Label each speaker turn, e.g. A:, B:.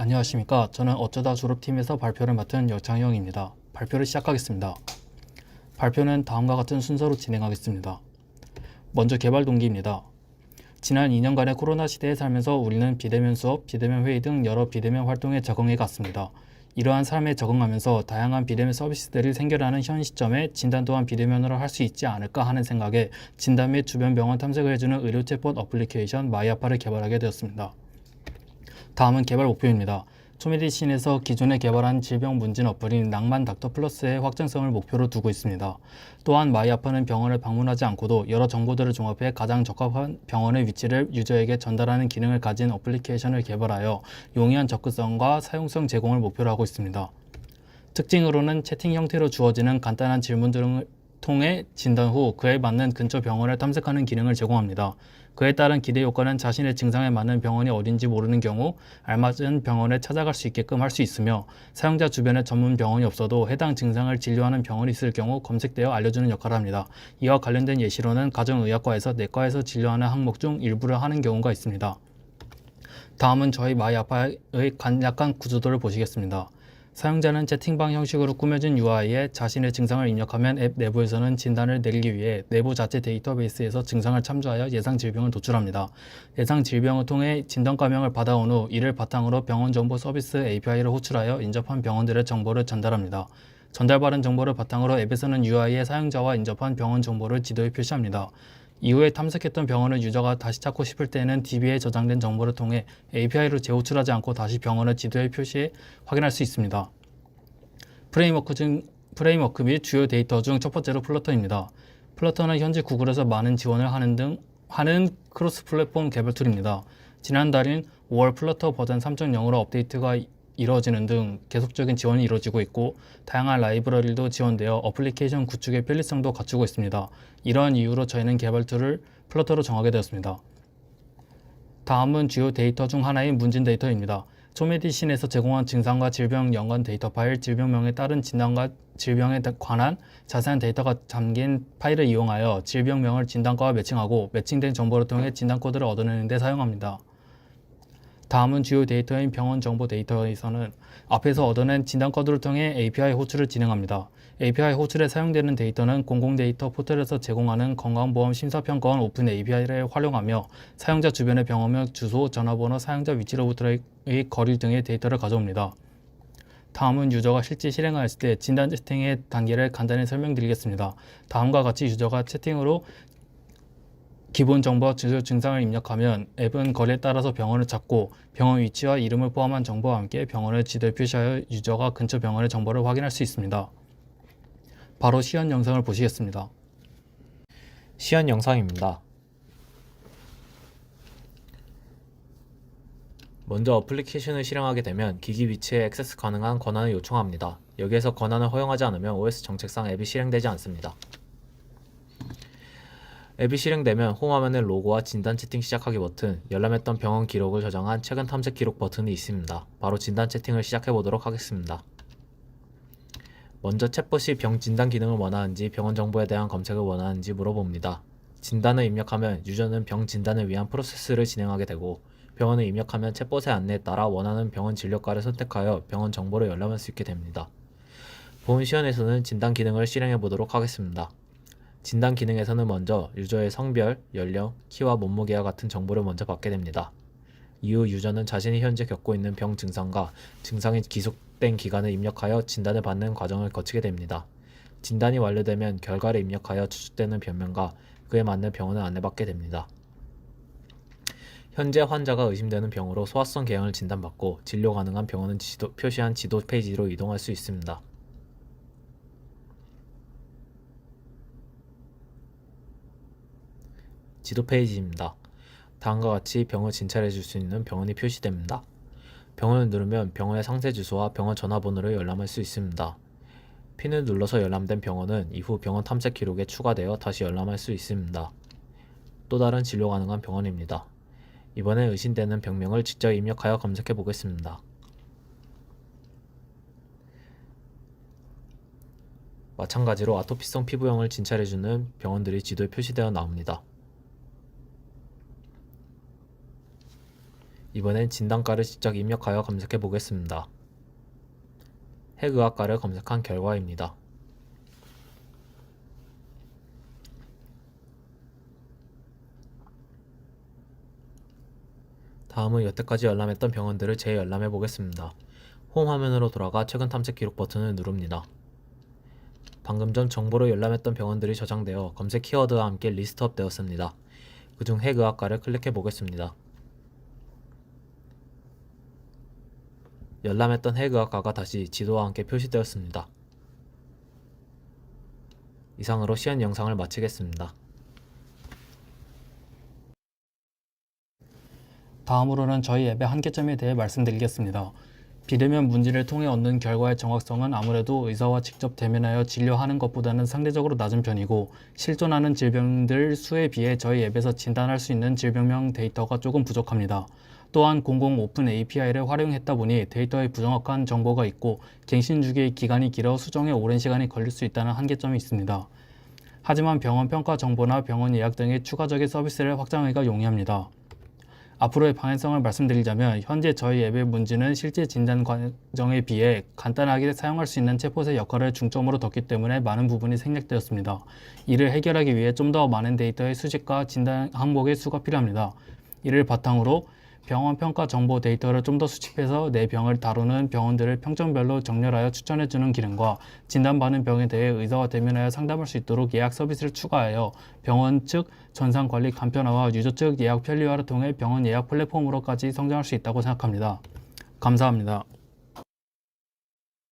A: 안녕하십니까. 저는 어쩌다 졸업팀에서 발표를 맡은 여창형입니다. 발표를 시작하겠습니다. 발표는 다음과 같은 순서로 진행하겠습니다. 먼저 개발 동기입니다. 지난 2년간의 코로나 시대에 살면서 우리는 비대면 수업, 비대면 회의 등 여러 비대면 활동에 적응해 갔습니다. 이러한 삶에 적응하면서 다양한 비대면 서비스들이 생겨나는 현 시점에 진단 또한 비대면으로 할 수 있지 않을까 하는 생각에 진단 및 주변 병원 탐색을 해주는 의료 챗봇 어플리케이션 마이아파를 개발하게 되었습니다. 다음은 개발 목표입니다. 초메디신에서 기존에 개발한 질병 문진 어플인 낭만 닥터 플러스의 확장성을 목표로 두고 있습니다. 또한 마이아파는 병원을 방문하지 않고도 여러 정보들을 종합해 가장 적합한 병원의 위치를 유저에게 전달하는 기능을 가진 어플리케이션을 개발하여 용이한 접근성과 사용성 제공을 목표로 하고 있습니다. 특징으로는 채팅 형태로 주어지는 간단한 질문들을 통해 진단 후 그에 맞는 근처 병원을 탐색하는 기능을 제공합니다. 그에 따른 기대 효과는 자신의 증상에 맞는 병원이 어딘지 모르는 경우 알맞은 병원에 찾아갈 수 있게끔 할 수 있으며, 사용자 주변에 전문 병원이 없어도 해당 증상을 진료하는 병원이 있을 경우 검색되어 알려주는 역할을 합니다. 이와 관련된 예시로는 가정의학과에서 내과에서 진료하는 항목 중 일부를 하는 경우가 있습니다. 다음은 저희 마이아파의 간략한 구조도를 보시겠습니다. 사용자는 채팅방 형식으로 꾸며진 UI에 자신의 증상을 입력하면 앱 내부에서는 진단을 내리기 위해 내부 자체 데이터베이스에서 증상을 참조하여 예상 질병을 도출합니다. 예상 질병을 통해 진단가명을 받아온 후 이를 바탕으로 병원 정보 서비스 API를 호출하여 인접한 병원들의 정보를 전달합니다. 전달받은 정보를 바탕으로 앱에서는 UI에 사용자와 인접한 병원 정보를 지도에 표시합니다. 이후에 탐색했던 병원을 유저가 다시 찾고 싶을 때는 DB에 저장된 정보를 통해 API로 재호출하지 않고 다시 병원을 지도에 표시해 확인할 수 있습니다. 프레임워크 및 주요 데이터 중 첫 번째로 플러터입니다. 플러터는 현재 구글에서 많은 지원을 하는 크로스 플랫폼 개발 툴입니다. 지난달인 5월 플러터 버전 3.0으로 업데이트가 이루어지는 등 계속적인 지원이 이루어지고 있고, 다양한 라이브러리도 지원되어 어플리케이션 구축의 편리성도 갖추고 있습니다. 이러한 이유로 저희는 개발 툴을 플러터로 정하게 되었습니다. 다음은 주요 데이터 중 하나인 문진 데이터입니다. 초메디신에서 제공한 증상과 질병 연관 데이터 파일, 질병명에 따른 진단과 질병에 관한 자세한 데이터가 담긴 파일을 이용하여 질병명을 진단과와 매칭하고 매칭된 정보를 통해 진단 코드를 얻어내는 데 사용합니다. 다음은 주요 데이터인 병원 정보 데이터에서는 앞에서 얻어낸 진단 코드를 통해 API 호출을 진행합니다. API 호출에 사용되는 데이터는 공공 데이터 포털에서 제공하는 건강보험 심사평가원 오픈 API를 활용하며 사용자 주변의 병원명, 주소, 전화번호, 사용자 위치로부터의 거리 등의 데이터를 가져옵니다. 다음은 유저가 실제 실행하였을 때 진단 채팅의 단계를 간단히 설명드리겠습니다. 다음과 같이 유저가 채팅으로 기본 정보와 주요 증상을 입력하면 앱은 거리에 따라서 병원을 찾고 병원 위치와 이름을 포함한 정보와 함께 병원을 지도에 표시하여 유저가 근처 병원의 정보를 확인할 수 있습니다. 바로 시연 영상을 보시겠습니다.
B: 시연 영상입니다. 먼저 어플리케이션을 실행하게 되면 기기 위치에 액세스 가능한 권한을 요청합니다. 여기에서 권한을 허용하지 않으면 OS 정책상 앱이 실행되지 않습니다. 앱이 실행되면 홈화면에 로고와 진단 채팅 시작하기 버튼, 열람했던 병원 기록을 저장한 최근 탐색 기록 버튼이 있습니다. 바로 진단 채팅을 시작해 보도록 하겠습니다. 먼저 챗봇이 병 진단 기능을 원하는지 병원 정보에 대한 검색을 원하는지 물어봅니다. 진단을 입력하면 유저는 병 진단을 위한 프로세스를 진행하게 되고, 병원을 입력하면 챗봇의 안내에 따라 원하는 병원 진료과를 선택하여 병원 정보를 열람할 수 있게 됩니다. 본 시연에서는 진단 기능을 실행해 보도록 하겠습니다. 진단 기능에서는 먼저 유저의 성별, 연령, 키와 몸무게와 같은 정보를 먼저 받게 됩니다. 이후 유저는 자신이 현재 겪고 있는 병 증상과 증상이 지속된 기간을 입력하여 진단을 받는 과정을 거치게 됩니다. 진단이 완료되면 결과를 입력하여 추측되는 병명과 그에 맞는 병원을 안내받게 됩니다. 현재 환자가 의심되는 병으로 소화성 궤양을 진단받고 진료 가능한 병원은 표시한 지도 페이지로 이동할 수 있습니다. 지도 페이지입니다. 다음과 같이 병을 진찰해 줄 수 있는 병원이 표시됩니다. 병원을 누르면 병원의 상세 주소와 병원 전화번호를 열람할 수 있습니다. 핀을 눌러서 열람된 병원은 이후 병원 탐색 기록에 추가되어 다시 열람할 수 있습니다. 또 다른 진료 가능한 병원입니다. 이번엔 의심되는 병명을 직접 입력하여 검색해 보겠습니다. 마찬가지로 아토피성 피부염을 진찰해주는 병원들이 지도에 표시되어 나옵니다. 이번엔 진단가를 직접 입력하여 검색해 보겠습니다. 핵의학과를 검색한 결과입니다. 다음은 여태까지 열람했던 병원들을 재열람해 보겠습니다. 홈 화면으로 돌아가 최근 탐색 기록 버튼을 누릅니다. 방금 전 정보로 열람했던 병원들이 저장되어 검색 키워드와 함께 리스트업 되었습니다. 그중 핵의학과를 클릭해 보겠습니다. 열람했던 핵의학과가 다시 지도와 함께 표시되었습니다. 이상으로 시연 영상을 마치겠습니다.
A: 다음으로는 저희 앱의 한계점에 대해 말씀드리겠습니다. 비대면 문진을 통해 얻는 결과의 정확성은 아무래도 의사와 직접 대면하여 진료하는 것보다는 상대적으로 낮은 편이고, 실존하는 질병들 수에 비해 저희 앱에서 진단할 수 있는 질병명 데이터가 조금 부족합니다. 또한 공공 오픈 API를 활용했다 보니 데이터에 부정확한 정보가 있고 갱신 주기의 기간이 길어 수정에 오랜 시간이 걸릴 수 있다는 한계점이 있습니다. 하지만 병원 평가 정보나 병원 예약 등의 추가적인 서비스를 확장하기가 용이합니다. 앞으로의 방향성을 말씀드리자면, 현재 저희 앱의 문진은 실제 진단 과정에 비해 간단하게 사용할 수 있는 챗봇의 역할을 중점으로 뒀기 때문에 많은 부분이 생략되었습니다. 이를 해결하기 위해 좀 더 많은 데이터의 수집과 진단 항목의 수가 필요합니다. 이를 바탕으로 병원 평가 정보 데이터를 좀 더 수집해서 내 병을 다루는 병원들을 평점별로 정렬하여 추천해주는 기능과 진단받는 병에 대해 의사와 대면하여 상담할 수 있도록 예약 서비스를 추가하여 병원 측 전산 관리 간편화와 유저 측 예약 편리화를 통해 병원 예약 플랫폼으로까지 성장할 수 있다고 생각합니다. 감사합니다.